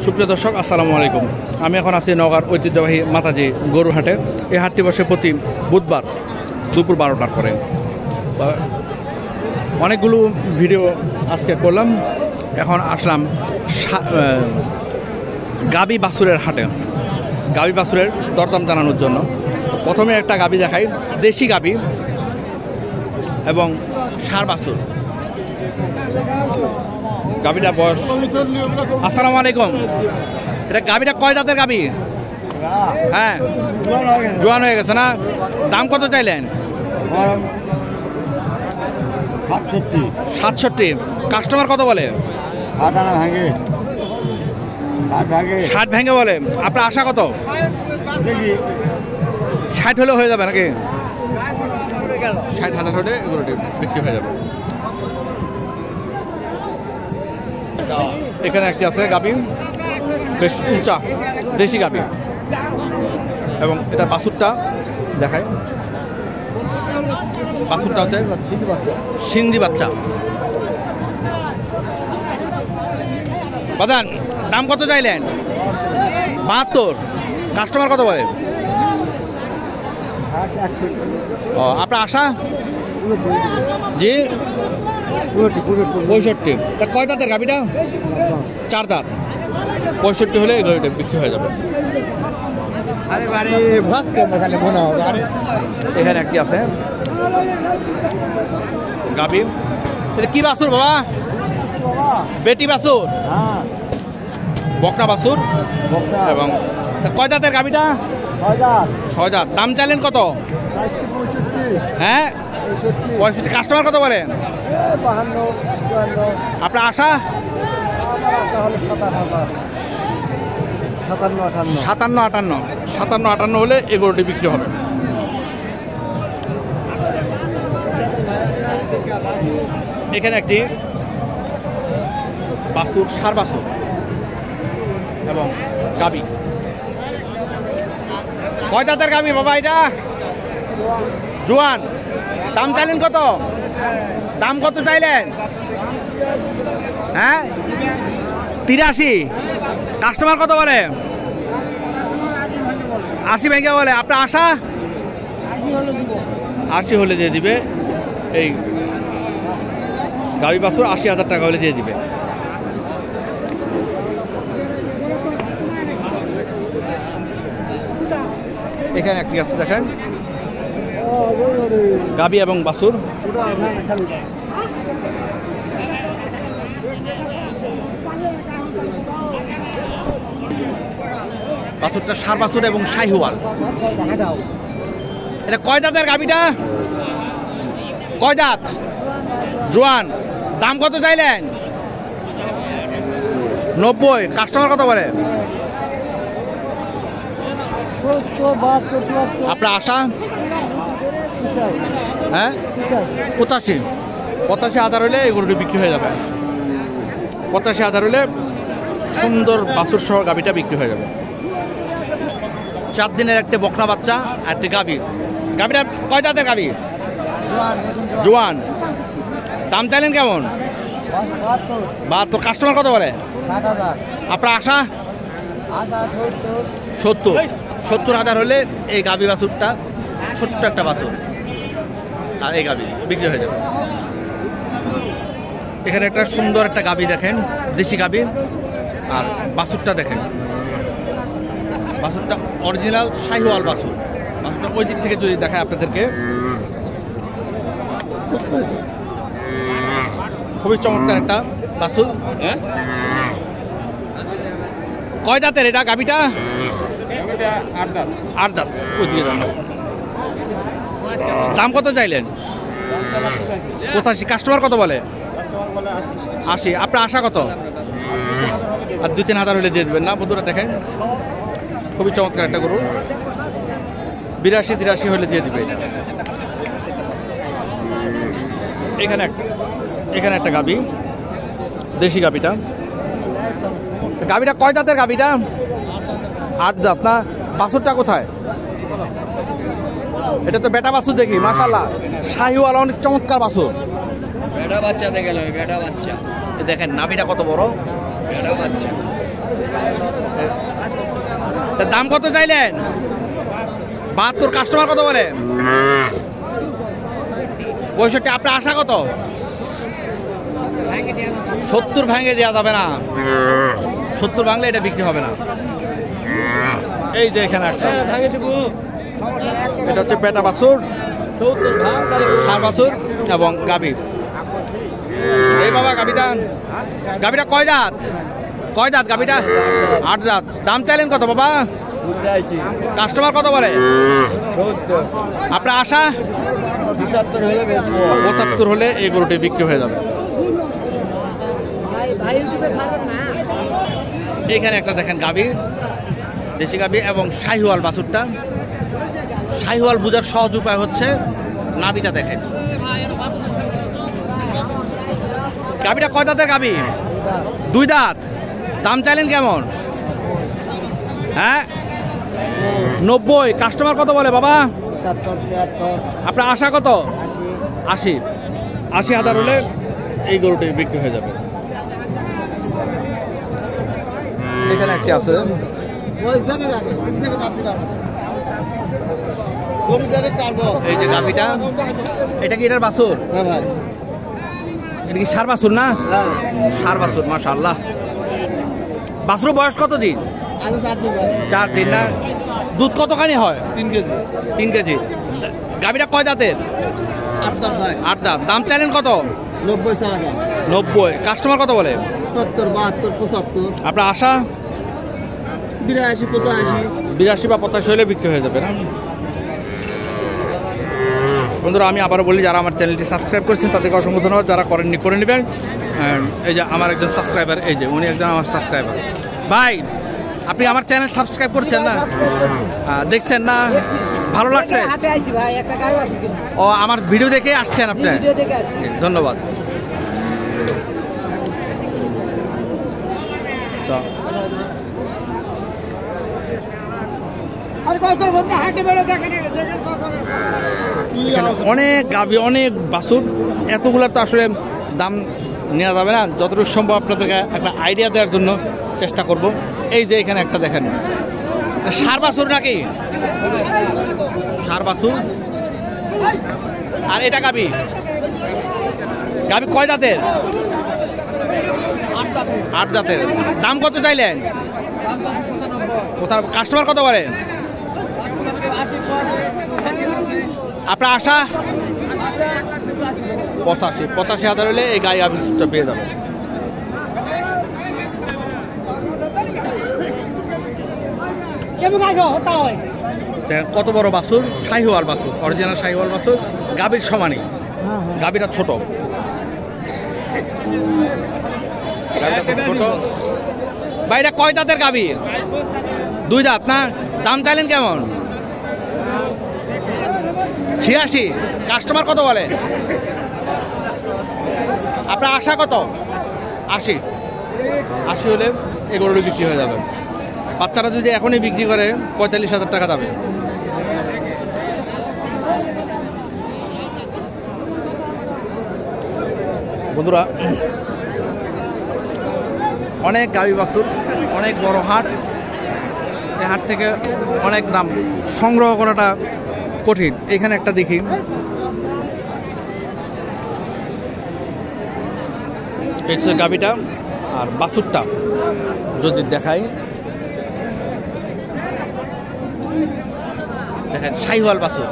সুপ্রিয় দর্শক, আসসালামু আলাইকুম। আমি এখন আছি নওগাঁর ঐতিহ্যবাহী মাতাজি গরুর হাটে। এই হাটটি বসে প্রতি বুধবার দুপুর 12টার পরে। অনেকগুলো ভিডিও আজকে করলাম। এখন আসলাম গাবি বাছুরের হাটে। গাবি বাছুরের দরদাম জানানোর জন্য প্রথমে একটা গাবি দেখাই, দেশি গাবি এবং ষাঁড় বাছুর। গাবিটা বয়স, আসসালামু আলাইকুম, এটা গাবিটা কয় দাঁতের গাবি? হ্যাঁ, জোয়ান হয়ে গেছে না? দাম কত চাইলেন? 67। কাস্টমার কত বলে? 60 ভেঙে বলে। আপনার আশা কত? 60 হলে হয়ে যাবে নাকি? 60,000 হলে এগুলোটি বিক্রি হয়ে যাবে। এখানে একটি আছে গাবি, বেশ উঁচা দেশি গাবি, এবং এটা বাছুরটা দেখায়। বাছুরটা হচ্ছে সিন্ধি বাচ্চা। বাদান, দাম কত চাইলেন? 72। কাস্টমার কত বলে? ও, আপনার আশা? জি, 65। কয় দাঁতের গাবিটা? 4 দাঁত। 65 হলে এগুলো বিক্রি হয়ে যাবে। এখানে একটি আছে গাবি। এটা কি বাছুর বাবা? বেটি বাছুর, বকনা বাছুর। এবং কয় দাঁতের গাবিটা? 6 দাঁত। দাম চাইলেন কত? হ্যাঁ, 65। কাস্টমার কত বলেন? আপনার আশা? 57-58 হলে এগুলোটি বিক্রি হবে। এখানে একটি বাছুর, ষাঁড় বাছুর এবং গাবি। কয় দাঁতের গাবি বাবা এটা? জোয়ান। দাম চাইলেন কত? দাম কত চাইলেন? হ্যাঁ, 83। কাস্টমার কত বলে? 80 ভেঙে বলে। আপনার আশা? 80 হলে দিয়ে দিবে। এই গাবি বাছুর 80,000 টাকা হলে দিয়ে দিবে। এখানে একটি আছে দেখেন, গাবি এবং বাছুর। বাছুরটা ষাঁড় বাছুর এবং শাহিওয়াল। এটা কয় দাঁতের গাবিটা? কয় দাঁত? জোয়ান। দাম কত চাইলেন? 90। কাস্টমার কত বলে? আপনার আশা? হ্যাঁ, 85,000 হলে এগুলোটি বিক্রি হয়ে যাবে। 85,000 হলে সুন্দর বাছুর সহ গাবিটা বিক্রি হয়ে যাবে। 4 দিনের একটা বকনা বাচ্চা আর একটি গাবি। গাবিটা কয় দাঁতের গাবি? জোয়ান। দাম চাইলেন কেমন? 72। কাস্টমার কত বলে? আপনার আশা? 70,000 হলে এই গাবি বাছুরটা, ছোট্ট একটা বাছুর, আর এই গাবি বিক্রি হয়ে যাবে। এখানে একটা সুন্দর একটা গাবি দেখেন, দেশি গাবি। আর বাছুরটা দেখেন, বাছুরটা অরিজিনাল শাহিওয়াল বাছুর। বাছুরটা ওই দিক থেকে যদি দেখায় আপনাদেরকে, খুবই চমৎকার একটা বাছুর। কয় দাঁতের এটা গাবিটা? 8 দাঁত। ওই দিকে জানো। দাম কত চাইলেন? 85। কাস্টমার কত বলে? 80। আপনার আশা কত? আর 2-3 হাজার হলে দিয়ে দেবেন না? বন্ধুরা দেখেন, খুবই চমৎকার একটা গরু। 82-83 হলে দিয়ে দিবে। এখানে একটা গাবি, দেশি গাবিটা। গাবিটা কয় দাঁতের গাবিটা? 8 দাঁত না? বাছুরটা কোথায়? এটা তো বেটা বাছুর দেখি, মাশাআল্লাহ, শাহিওয়াল, অনেক চমৎকার বাছুর। বেটা বাচ্চা দেখে বেটা বাচ্চা দেখেন নাভিটা কত বড়, বেটা বাচ্চা। দাম কত চাইলেন? 72। কাস্টমার কত বলে? 65। আপনার আশা কত? 70 ভাঙে দেওয়া যাবে না। 70 ভাঙলে এটা বিক্রি হবে না। এই যে এখানে একটা, এটা হচ্ছে পেটা বাছুর, ষাঁড় বাছুর এবং গাভী। এই বাবা গাভীটা কয় দাঁত? গাভীটা 8 দাঁত। দাম চাইলেন কত বাবা? কাস্টমার কত বলে? আপনার আশা? 75 হলে এই গরুটি বিক্রি হয়ে যাবে। এইখানে একটা দেখেন গাভী, দেশি গাভী এবং শাহিওয়াল বাছুরটা। শাহিওয়াল বোঝার সহজ উপায় হচ্ছে নাভিটা দেখেন। গাভীটা কয় দাঁতের গাভী? 2 দাঁত। দাম চাইলেন কেমন? হ্যাঁ 90। কাস্টমার কত বলে বাবা? 76 আপনার আশা কত? 80,000 হলে এই গরুটি বিক্রি হয়ে যাবে। এখানে একটি আছে, এই যে গাভীটা। এটা কি এটার বাছুর? হ্যাঁ ভাই, এটা কি ষাঁড় বাছুর না? ষাঁড় বাছুর, মাশাআল্লাহ। বাছুর বয়স কত দিন? 4 দিন না? দুধ কতখানি হয়? 3 কেজি। গাভীটা কয় দাঁতের? 8 দাঁত। দাম চাইলেন কত? 90। কাস্টমার কত বলে? 70, 72, 75। আপনার আশা? 82, 85। 82 বা 85 হলে বিক্রি হয়ে যাবে না? বন্ধুরা, আমি আবারও বলি, যারা আমার চ্যানেলটি সাবস্ক্রাইব করেছেন তাদেরকে অসংখ্য ধন্যবাদ। যারা করেননি করে নেবেন। এই যে আমার একজন সাবস্ক্রাইবার, এই যে উনি একজন আমার সাবস্ক্রাইবার। ভাই, আপনি আমার চ্যানেল সাবস্ক্রাইব করছেন না? দেখছেন না? ভালো লাগছে? ও, আমার ভিডিও দেখে আসছেন আপনি? ধন্যবাদ। অনেক গাভী, অনেক বাছুর, এতগুলো তো আসলে দাম নেওয়া যাবে না। যতটুকু সম্ভব আপনাদেরকে একটা আইডিয়া দেওয়ার জন্য চেষ্টা করব। এই যে এখানে একটা দেখেন, ষাঁড় বাছুর নাকি? ষাঁড় বাছুর। আর এটা গাভী কয় দাঁতের? 8 দাঁতের। দাম কত চাইলেন? কাস্টমার কত বলে? আপনার আশা? 85,000 হলে এই গাই আবিষ্কারটা পেয়ে যাবে। কত বড় বাছুর? শাহিওয়াল বাছুর, অরিজিনাল শাহিওয়াল বাছুর। গাভীর সমানই, গাভীটা ছোট। বাইরে কয় দাঁতের গাভী? 2 দাঁত না? দাম চাইলেন কেমন? 86। কাস্টমার কত বলে? আপনার আশা কত? 80 হলে এই গরুটি বিক্রি হয়ে যাবে। বাচ্চারা যদি এখনই বিক্রি করে 45,000 টাকা যাবে। বন্ধুরা, অনেক গাভী বাছুর, অনেক বড় হাট। এই হাট থেকে অনেক দাম সংগ্রহ করাটা কঠিন। এখানে একটা দেখি, এই হচ্ছে গাভীটা। আর বাছুরটা যদি দেখাই, দেখেন শাহিওয়াল বাছুর।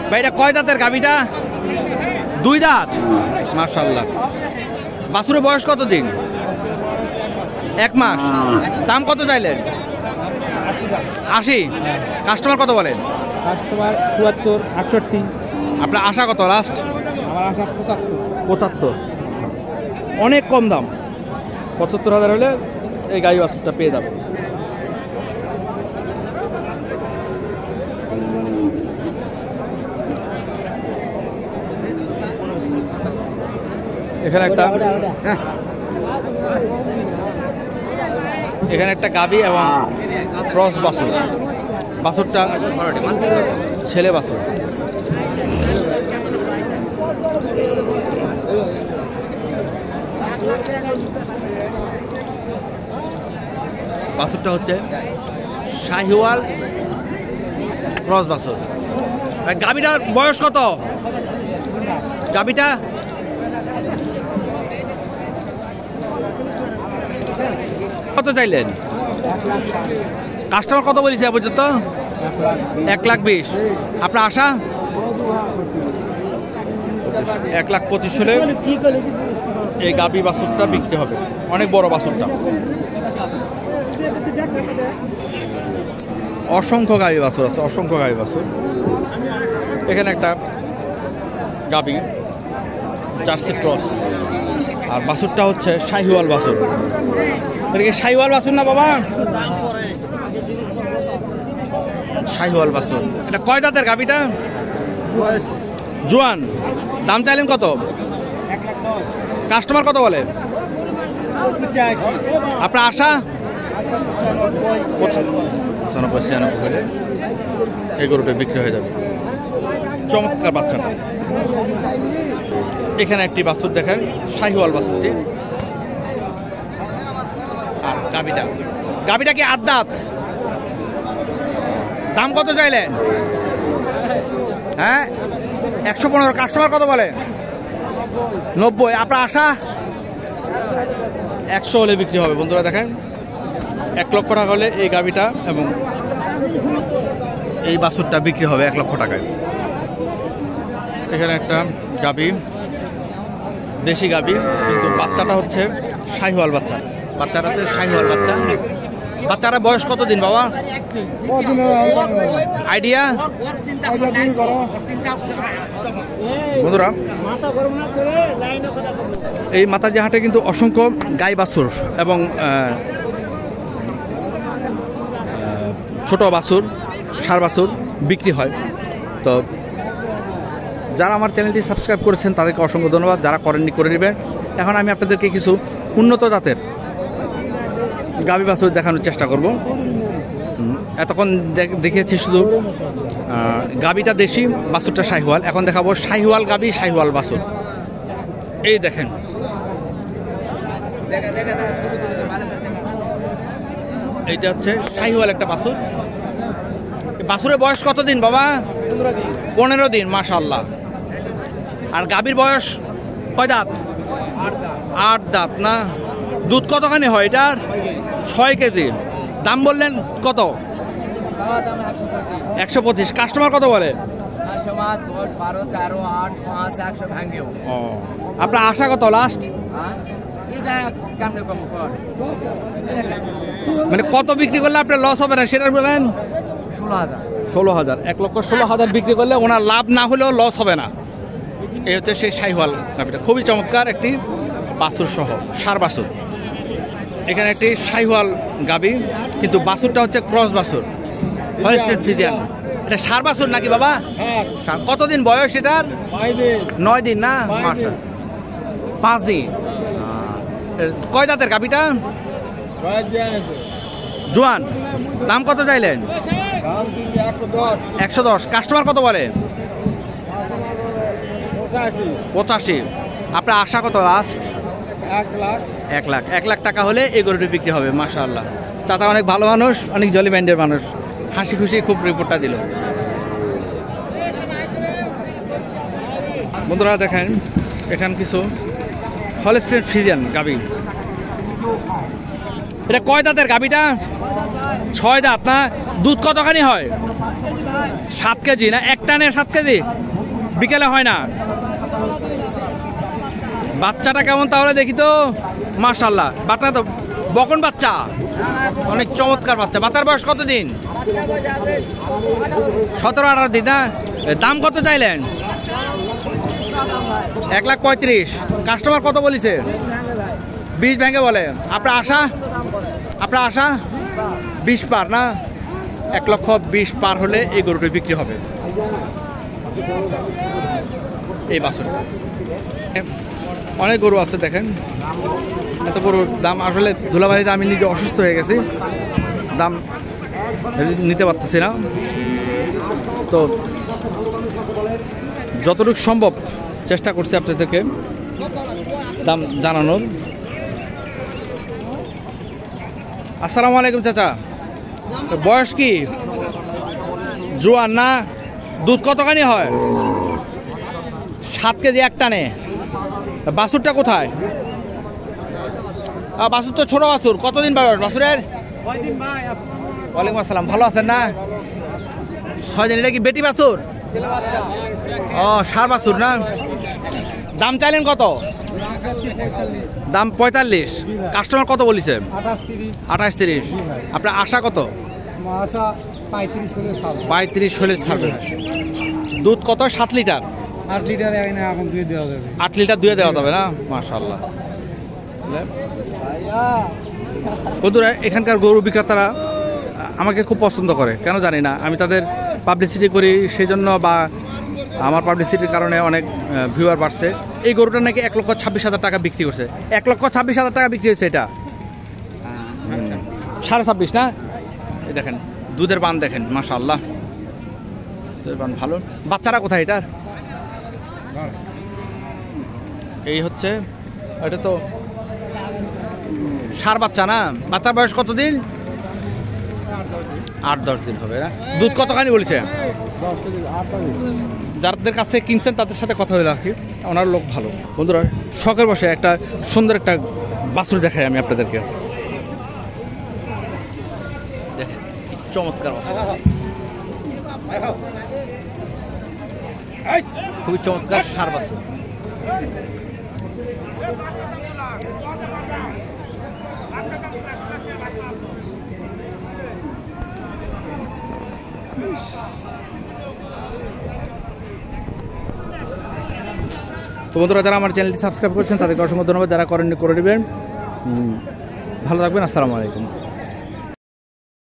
ভাই, এটা কয় দাঁতের গাভীটা? 2 দাঁত। মাশাআল্লাহ। বাছুরের বয়স কত দিন? 1 মাস। দাম কত চাইলেন? 80। কাস্টমার কত বলেন? কাস্টমার 74, 68। আপনার আশা কত লাস্ট? আমার আশা 75। অনেক কম দাম। 75,000 হলে এই গাই বাছুরটা পেয়ে যাবে। এখানে একটা গাভী এবং ক্রস বাছুর। বাছুরটা ছেলে বাছুর। বাছুরটা হচ্ছে শাহিওয়াল ক্রস বাছুর। গাভীটার বয়স কত? গাভীটা কত চাইলেন? কাস্টমার কত বলেছে পর্যন্ত? 1,20,000। আপনার আশা 1,25,000 হলে এই গাভী বাছুরটা বিক্রি হবে। অনেক বড় বাছুরটা। অসংখ্য গাভী বাছুর আছে, অসংখ্য গাভী বাছুর। এখানে একটা গাভী জার্সি ক্রস, আর বাছুরটা হচ্ছে শাহিওয়াল বাছুর। এটা কি শাহিওয়াল বাছুর না বাবা? শাহিওয়াল বাছুর। এটা কয় দাঁতের গাভীটা? জোয়ান। দাম চাইলেন কত? 1,10,000। কাস্টমার কত বলে? 85। আপনার আশা 95-96 হলে এই গরুটা বিক্রি হয়ে যাবে। চমৎকার বাচ্চাটা। এখানে একটি বাছুর দেখেন, শাহিওয়াল বাছুরটি। আর গাভীটা কি 8 দাঁত? দাম কত চাইলেন? হ্যাঁ 115। কাস্টমার কত বলে? 90। আপনার আশা 100 হলে বিক্রি হবে। বন্ধুরা দেখেন, 1 লক্ষ টাকা হলে এই গাভীটা এবং এই বাছুরটা বিক্রি হবে 1 লক্ষ টাকায়। এখানে একটা গাভী, দেশি গাভী, কিন্তু বাচ্চাটা হচ্ছে শাহিওয়াল বাচ্চা। বাচ্চাটা হচ্ছে শাহিওয়াল বাচ্চা। বাচ্চারা বয়স কত দিন বাবা? আইডিয়া? বন্ধুরা, এই মাতাজি হাটে কিন্তু অসংখ্য গাই বাছুর এবং ছোট বাছুর, ষাঁড় বাছুর বিক্রি হয়। তো যারা আমার চ্যানেলটি সাবস্ক্রাইব করেছেন তাদেরকে অসংখ্য ধন্যবাদ। যারা করেননি করে নেবেন। এখন আমি আপনাদেরকে কিছু উন্নত জাতের গাভী বাছুর দেখানোর চেষ্টা করব। এতক্ষণ দেখিয়েছি শুধু গাভীটা দেশি, বাছুরটা শাহিওয়াল। এখন দেখাবো শাহিওয়াল গাভী, শাহিওয়াল বাছুর। এই দেখেন, এইটা হচ্ছে শাহিওয়াল একটা বাছুর। বাছুরের বয়স কতদিন বাবা? 15 দিন। মাশাআল্লাহ। আর গাভীর বয়স কয় দাঁত? 8 দাঁত না? দুধ কতখানি হয় এটার? 6 কেজি। দাম বললেন কত? 125। কাস্টমার কত বলে? আপনার আশা কত লাস্ট? মানে কত বিক্রি করলে আপনার লস হবে না সেটা বলেন? 16,000। 1,16,000 বিক্রি করলে ওনার লাভ না হলেও লস হবে না। এই হচ্ছে সেই শাহিওয়াল গাভীটা। খুবই চমৎকার একটি বাছুর সহ ষাঁড় বাছুর। এখানে একটি শাহিওয়াল গাভী, কিন্তু বাছুরটা হচ্ছে ক্রস বাছুর, হলস্টাইন ফ্রিজিয়ান। এটা ষাঁড় বাছুর নাকি বাবা? কতদিন বয়স এটার? 9 দিন না? 5 দিন। কয় দাঁতের গাভীটা? জোয়ান। দাম কত চাইলেন? 110। কাস্টমার কত বলে? 85। আপনার আশা কত লাস্ট? 1 লাখ। 1 লাখ টাকা হলে এই গরুটি বিক্রি হবে। মাশাআল্লাহ। চাচা অনেক ভালো মানুষ, অনেক জলি মাইন্ডের মানুষ। হাসি খুশি খুব রিপোর্টটা দিল। বন্ধুরা দেখেন, এখানে কিছু হলস্টাইন ফ্রিজিয়ান গাভী। এটা কয় দাঁতের গাভীটা? 6 দাঁত না? দুধ কতখানি হয়? 7 কেজি না? এক টানে 7 কেজি? বিকেলে হয় না? বাচ্চাটা কেমন তাহলে দেখি তো। মাশাআল্লাহ। বাচ্চা তো বকন বাচ্চা, অনেক চমৎকার বাচ্চা। বাচ্চার বয়স কত দিন? 17-18 দিন না? দাম কত চাইলেন? 1,35,000। কাস্টমার কত বলেছে? 20 ভেঙে বলে। আপনার আশা? 20 পার না? 1,20,000 পার হলে এই গরুটি বিক্রি হবে। এই বাছুর অনেক গরু আছে দেখেন। এত গরুর দাম আসলে ধুলাবাড়িতে আমি নিজে অসুস্থ হয়ে গেছি, দাম নিতে পারতেছি না। তো যতটুকু সম্ভব চেষ্টা করছি আপনাদেরকে দাম জানানোর। আসসালামু আলাইকুম চাচা, বয়স কি জোয়ান না? দুধ কতখানি হয়? 7 কেজি এক টানে। বাছুরটা কোথায়? বাছুর তো ছোট বাছুর, কতদিন বয়স বাছুরের? ওয়ালাইকুম আসসালাম, ভালো আছেন না? 6 দিন। এটা কি বেটি বাছুর? ও, ষাঁড় বাছুর না? দাম চাইলেন কত? দাম 45। কাস্টমার কত বলিছে? 28-30। আপনার আশা কত? 35 হলে ছাড়বে। দুধ কত? 7 লিটার। 8 লিটার এখন দুধ দেওয়া যাবে। 8 লিটার দুয়ে দেওয়া যাবে না? মাশাআল্লাহ। বন্ধুরা, এখানকার গরু বিক্রেতারা আমাকে খুব পছন্দ করে, কেন জানি না। আমি তাদের পাবলিসিটি করি সেই জন্য, বা আমার পাবলিসিটির কারণে অনেক ভিউয়ার বাড়ছে। এই গরুটা নাকি 1,26,000 টাকা বিক্রি করছে। 1,26,000 টাকা বিক্রি হয়েছে এটা। 26.5 না? এই দেখেন দুধের বান দেখেন, মাশাআল্লাহ, দুধের বান ভালো। বাচ্চারা কোথায় এটার? এই হচ্ছে, এটা তো ষাঁড় বাচ্চা না? বাচ্চার বয়স কতদিন? 8-10 দিন হবে না? দুধ কতখানি বলছে? যাদের কাছে কিনছেন তাদের সাথে কথা হলো আর কি, ওনার লোক ভালো। বন্ধুরা, শখের বসে একটা সুন্দর একটা বাছুর দেখাই আমি আপনাদেরকে। দেখেন চমৎকার বাছুর, খুবই চমৎকার ষাঁড় বাছুর। তো বন্ধুরা, যারা আমার চ্যানেলটি সাবস্ক্রাইব করছেন তাদেরকে অসংখ্য ধন্যবাদ, যারা করেননি করে নেবেন। ভালো থাকবেন, আসসালামু আলাইকুম।